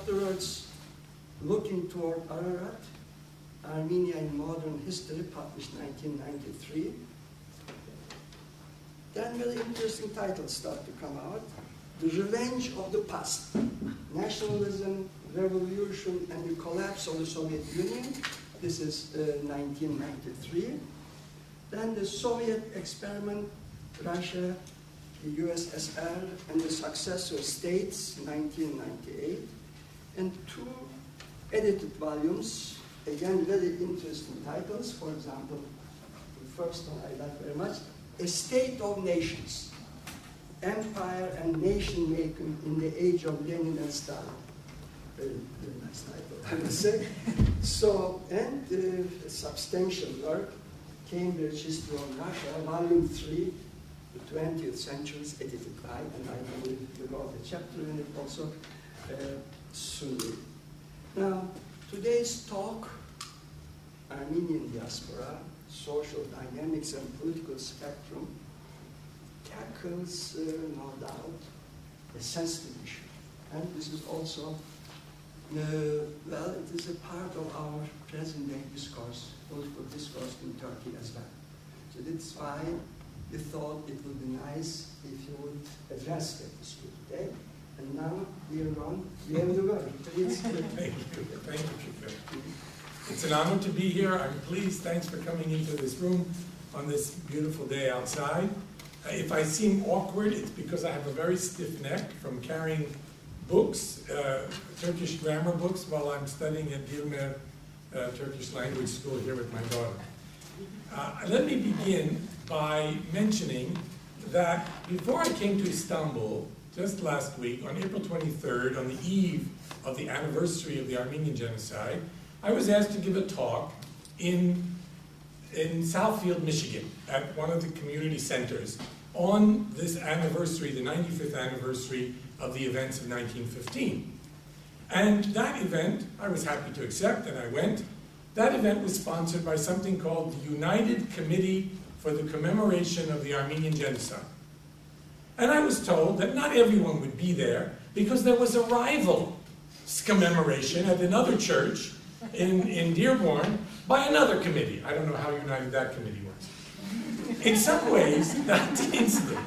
afterwards, Looking Toward Ararat, Armenia in Modern History, published 1993. Then very interesting titles start to come out. The Revenge of the Past, Nationalism, Revolution, and the Collapse of the Soviet Union. This is 1993. Then the Soviet Experiment, Russia, the USSR, and the Successor States, 1998. And two edited volumes, again very interesting titles. For example, the first one I like very much, A State of Nations, Empire and Nation Making in the Age of Lenin and Stalin. Very, very nice title, I would say. So, and a substantial work, Cambridge History of Russia, Volume 3, the 20th Century, edited by, and I believe you wrote a chapter in it also, Suny. Now, today's talk, Armenian Diaspora, Social Dynamics and Political Spectrum, tackles, no doubt, a sensitive issue. And this is also, well, it is a part of our present-day discourse, political discourse in Turkey as well. So that's why we thought it would be nice if you would address that issue today. And now, dear Ron, you have the word. Please. Thank you. It's an honor to be here. I'm pleased. Thanks for coming into this room on this beautiful day outside. If I seem awkward, it's because I have a very stiff neck from carrying books, Turkish grammar books, while I'm studying at Dilmer Turkish Language School here with my daughter. Let me begin by mentioning that before I came to Istanbul, just last week, on April 23rd, on the eve of the anniversary of the Armenian Genocide, I was asked to give a talk in Southfield, Michigan, at one of the community centers on this anniversary, the 95th anniversary of the events of 1915. And that event, I was happy to accept, and I went. That event was sponsored by something called the United Committee for the Commemoration of the Armenian Genocide. And I was told that not everyone would be there because there was a rival commemoration at another church in Dearborn by another committee. I don't know how united that committee was. In some ways, that incident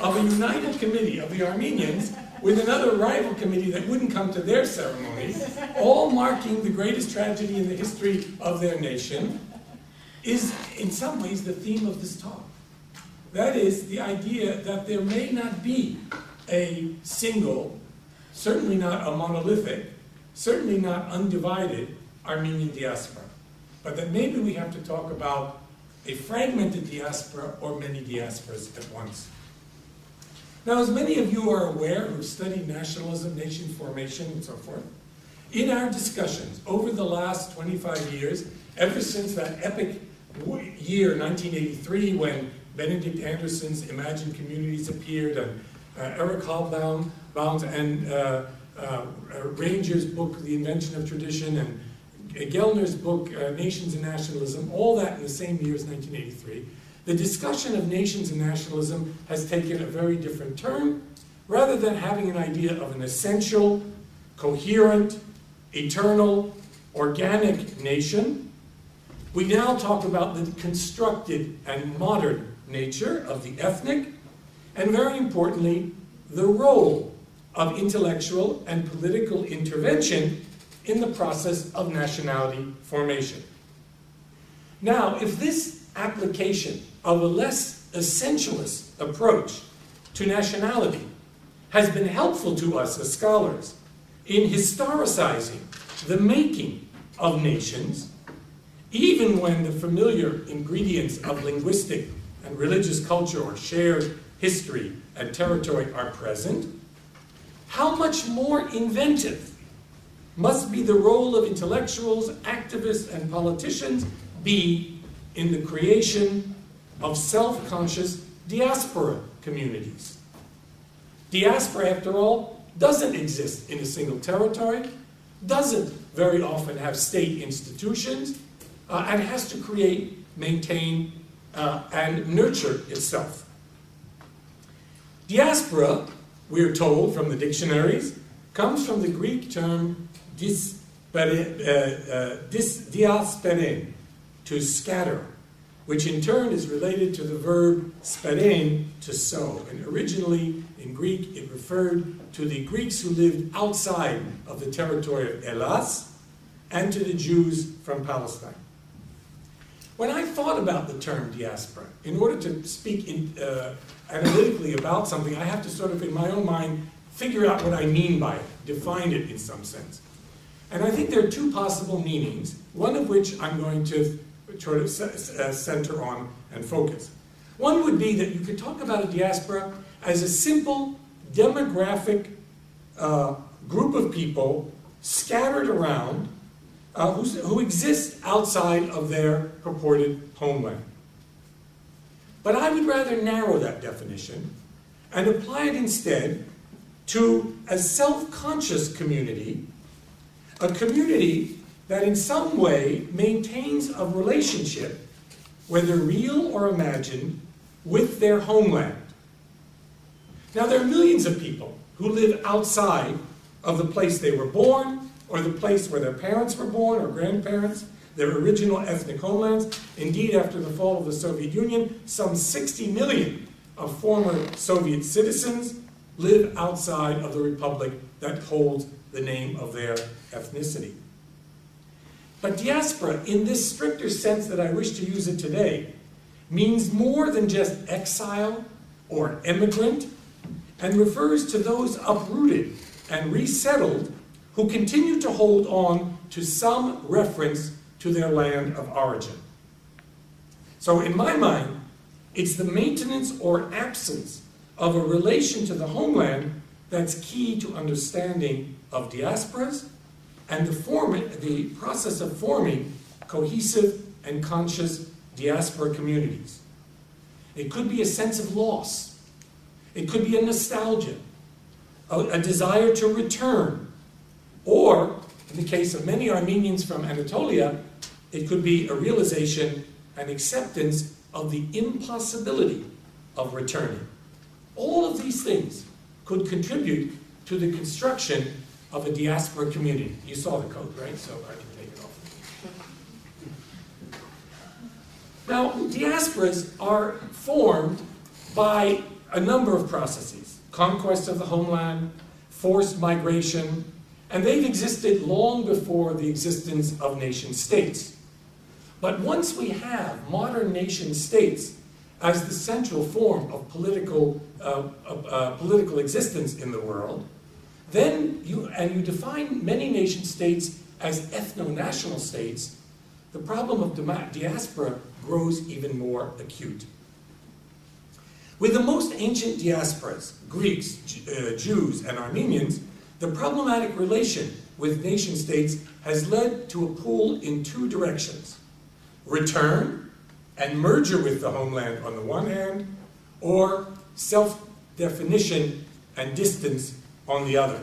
of a united committee of the Armenians with another rival committee that wouldn't come to their ceremony, all marking the greatest tragedy in the history of their nation, is in some ways the theme of this talk. That is the idea that there may not be a single, certainly not a monolithic, certainly not undivided Armenian diaspora, but that maybe we have to talk about a fragmented diaspora or many diasporas at once. Now, as many of you are aware who've studied nationalism, nation formation, and so forth, in our discussions over the last 25 years, ever since that epic year, 1983, when Benedict Anderson's Imagined Communities appeared, and Eric Hobsbawm's and Ranger's book, The Invention of Tradition, and Gellner's book, Nations and Nationalism, all that in the same year as 1983, the discussion of nations and nationalism has taken a very different turn. Rather than having an idea of an essential, coherent, eternal, organic nation, we now talk about the constructed and modern nature of the ethnic, and very importantly, the role of intellectual and political intervention in the process of nationality formation. Now, if this application of a less essentialist approach to nationality has been helpful to us as scholars in historicizing the making of nations, even when the familiar ingredients of linguistic and religious culture or shared history and territory are present, how much more inventive must be the role of intellectuals, activists, and politicians be in the creation of self-conscious diaspora communities. Diaspora, after all, doesn't exist in a single territory, doesn't very often have state institutions, and has to create, maintain, and nurture itself. Diaspora, we are told from the dictionaries, comes from the Greek term diasperen, to scatter, which in turn is related to the verb speren, to sow. And originally, in Greek, it referred to the Greeks who lived outside of the territory of Hellas and to the Jews from Palestine. When I thought about the term diaspora, in order to speak analytically about something, I have to sort of, in my own mind, figure out what I mean by it, define it in some sense. And I think there are two possible meanings, one of which I'm going to try to center on and focus. One would be that you could talk about a diaspora as a simple demographic group of people scattered around who exist outside of their purported homeland. But I would rather narrow that definition and apply it instead to a self-conscious community, a community that in some way maintains a relationship, whether real or imagined, with their homeland. Now, there are millions of people who live outside of the place they were born, or the place where their parents were born, or grandparents, their original ethnic homelands. Indeed, after the fall of the Soviet Union, some 60 million of former Soviet citizens live outside of the republic that holds the name of their ethnicity. But diaspora, in this stricter sense that I wish to use it today, means more than just exile or immigrant, and refers to those uprooted and resettled who continue to hold on to some reference to their land of origin. So in my mind, it's the maintenance or absence of a relation to the homeland that's key to understanding of diasporas and the process of forming cohesive and conscious diaspora communities. It could be a sense of loss. It could be a nostalgia, a desire to return, or, in the case of many Armenians from Anatolia, it could be a realization and acceptance of the impossibility of returning. All of these things could contribute to the construction of a diaspora community. You saw the code, right? So I can take it off. Now, diasporas are formed by a number of processes: conquest of the homeland, forced migration, and they've existed long before the existence of nation states. But once we have modern nation states as the central form of political existence in the world, then you define many nation states as ethno-national states, the problem of diaspora grows even more acute. With the most ancient diasporas, Greeks, Jews, and Armenians, the problematic relation with nation states has led to a pull in two directions: return and merger with the homeland on the one hand, or self-definition and distance on the other.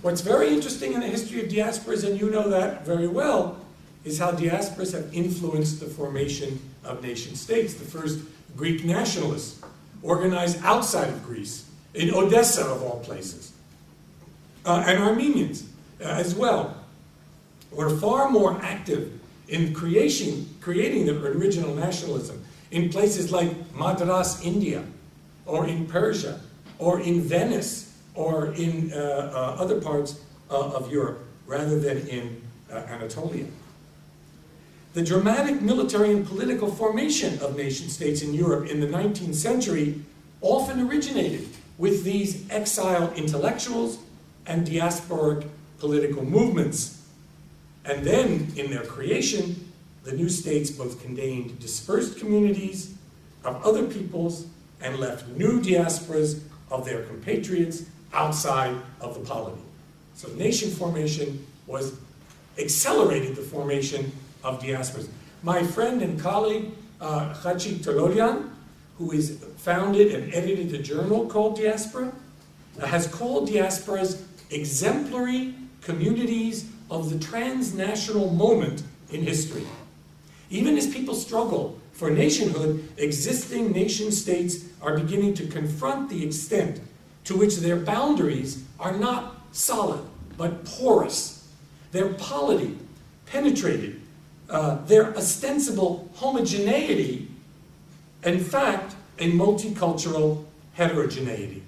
What's very interesting in the history of diasporas, and you know that very well, is how diasporas have influenced the formation of nation states. The first Greek nationalists organized outside of Greece, in Odessa of all places. And Armenians as well were far more active in creating the original nationalism in places like Madras, India, or in Persia, or in Venice, or in other parts of Europe, rather than in Anatolia. The dramatic military and political formation of nation states in Europe in the 19th century often originated with these exile intellectuals and diasporic political movements. And then, in their creation, the new states both contained dispersed communities of other peoples and left new diasporas of their compatriots outside of the polity. So nation formation accelerated the formation of diasporas. My friend and colleague, Hachi Tolorian, who has founded and edited a journal called Diaspora, has called diasporas exemplary communities of the transnational moment in history. Even as people struggle for nationhood, existing nation states are beginning to confront the extent to which their boundaries are not solid, but porous. Their polity penetrated their ostensible homogeneity, in fact, a multicultural heterogeneity.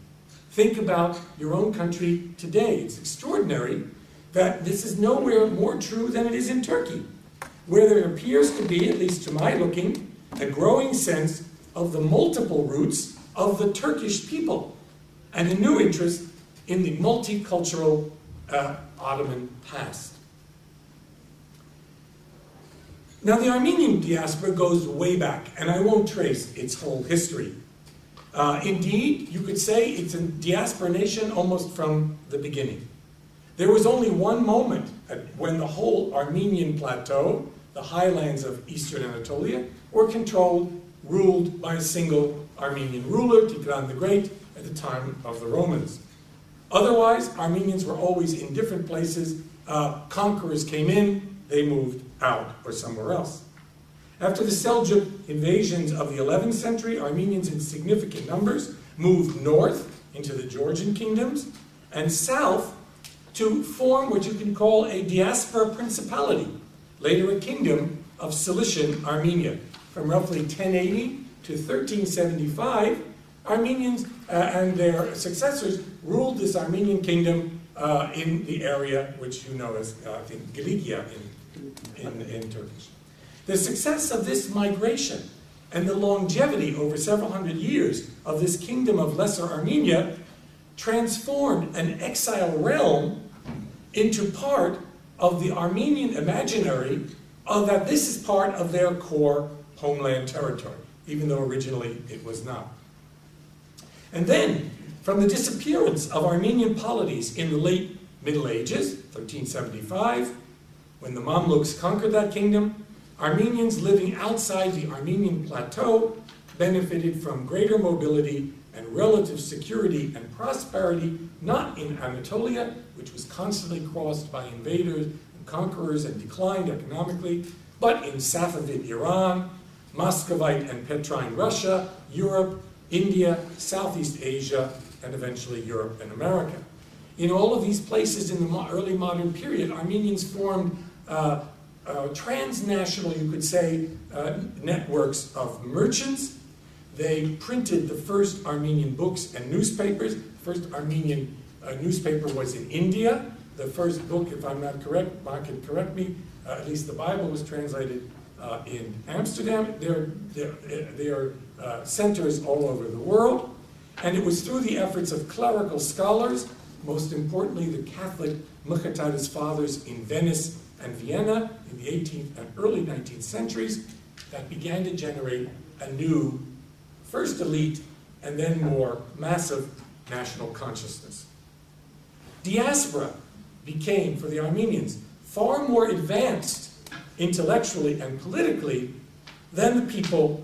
Think about your own country today. It's extraordinary that this is nowhere more true than it is in Turkey, where there appears to be, at least to my looking, a growing sense of the multiple roots of the Turkish people and a new interest in the multicultural Ottoman past. Now, the Armenian diaspora goes way back, and I won't trace its whole history. Indeed, you could say it's a diaspora nation almost from the beginning. There was only one moment when the whole Armenian plateau, the highlands of eastern Anatolia, were ruled by a single Armenian ruler, Tigran the Great, at the time of the Romans. Otherwise, Armenians were always in different places. Conquerors came in, they moved out or somewhere else. After the Seljuk invasions of the 11th century, Armenians in significant numbers moved north into the Georgian kingdoms and south to form what you can call a diaspora principality, later a kingdom of Cilician Armenia. From roughly 1080 to 1375, Armenians and their successors ruled this Armenian kingdom in the area which you know as, I think, Galicia in Turkish. The success of this migration and the longevity over several hundred years of this kingdom of Lesser Armenia transformed an exile realm into part of the Armenian imaginary that this is part of their core homeland territory, even though originally it was not. And then, from the disappearance of Armenian polities in the late Middle Ages, 1375, when the Mamluks conquered that kingdom, Armenians living outside the Armenian plateau benefited from greater mobility and relative security and prosperity, not in Anatolia, which was constantly crossed by invaders and conquerors and declined economically, but in Safavid Iran, Muscovite and Petrine Russia, Europe, India, Southeast Asia, and eventually Europe and America. In all of these places in the early modern period, Armenians formed transnational, you could say, networks of merchants. They printed the first Armenian books and newspapers. The first Armenian newspaper was in India. The first book, if I'm not correct, Mark can correct me, at least the Bible was translated in Amsterdam. There are centers all over the world. And it was through the efforts of clerical scholars, most importantly the Catholic Mukhataris fathers in Venice and Vienna in the 18th and early 19th centuries, that began to generate a new, first elite, and then more massive national consciousness. Diaspora became, for the Armenians, far more advanced intellectually and politically than the people